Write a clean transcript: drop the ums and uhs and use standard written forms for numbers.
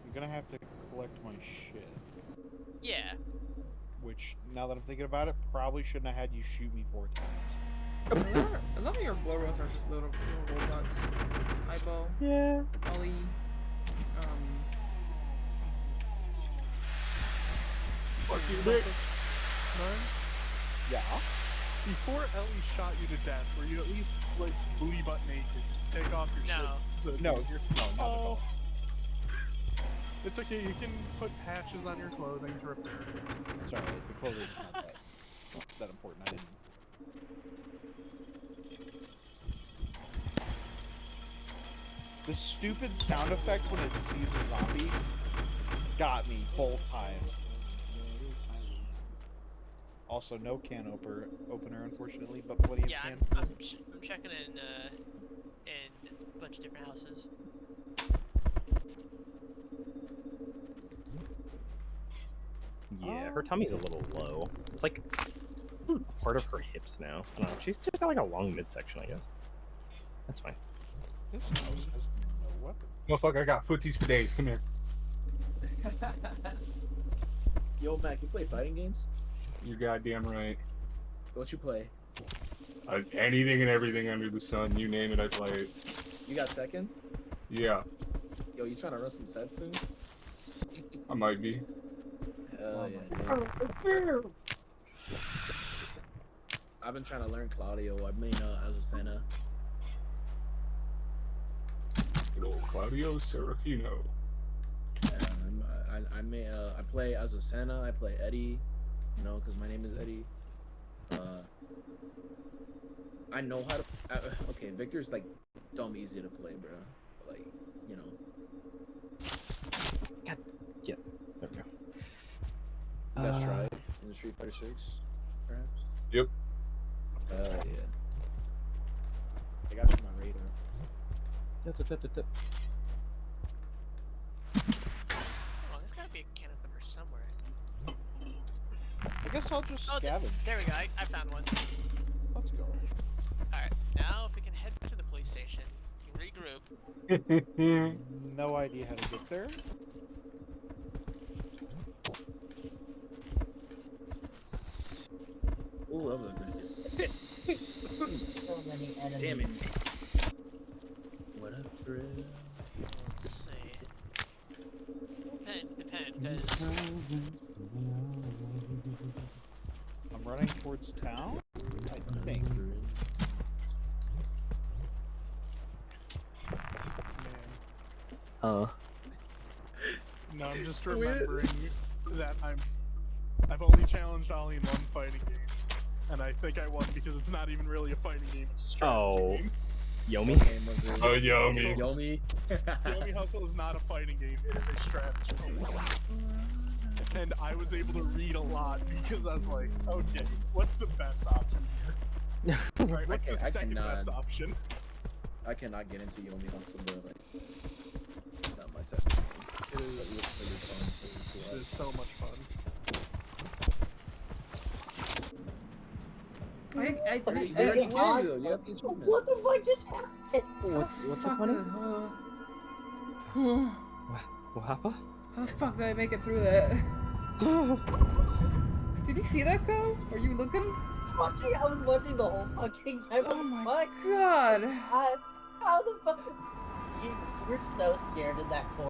I'm gonna have to collect my shit. Yeah. Which, now that I'm thinking about it, probably shouldn't have had you shoot me 4 times. A lot of your blowers are just little robots. Eyeball. Yeah. Ollie. Fuck you, Nick. Yeah? Before Ellie shot you to death, were you at least, like, booty butt naked? Take off your shit. So it's No. easier? No, not at all. It's okay, you can put patches on your clothing to repair. Sorry, the clothing's not that important. I didn't. The stupid sound effect when it sees a zombie got me both times. Also, no can opener, unfortunately, but plenty of can. I'm checking in a bunch of different houses. Yeah, her tummy's a little low. It's like part of her hips now. I don't know. She's just got like a long midsection, I guess. That's fine. This house has no weapon. Motherfucker, I got footsies for days. Come here. Yo, Mac, you play fighting games? You're goddamn right. What you play? Anything and everything under the sun, you name it, I play it. You got second? Yeah, Yo, you trying to run some sets soon? I might be. Hell yeah, dude. I've been trying to learn Claudio. I mean, Azucena. Good old Claudio Serafino. I play Azucena. I play Eddie. You know, because my name is Eddie. I know how to. Okay, Victor's like dumb easy to play, bro. Like, you know. God, yeah. There we go. Best try in the Street Fighter 6, perhaps. Yep. Yeah. I got you on my radar. Oh, there's gotta be a can opener somewhere. I guess I'll just Oh, scavenge. there we go. I found one. Let's go. Alright, now if we can head to the police station, we can regroup. No idea how to get there. Ooh, that was a good hit. So many enemies. Damn it. What a thrill. Let's see. Depend, because I'm running towards town, I think. Man. Uh. No, I'm just remembering that I've only challenged Ollie in one fighting game. And I think I won because it's not even really a fighting game, it's a strategy game. Yomi? Oh, Yomi. Yomi. Yomi Hustle is not a fighting game, it is a strategy game. And I was able to read a lot because I was like, okay, what's the best option here? Right, what's the second best option? I cannot get into Yomi Hustle, bro. Like, it's not my type. It is so much fun. What the fuck just happened? What's so funny? What happened? How the fuck did I make it through that? Did you see that go? Are you looking? I was watching the whole fucking time. Oh my fuck? god! How the fuck? You were so scared in that corner.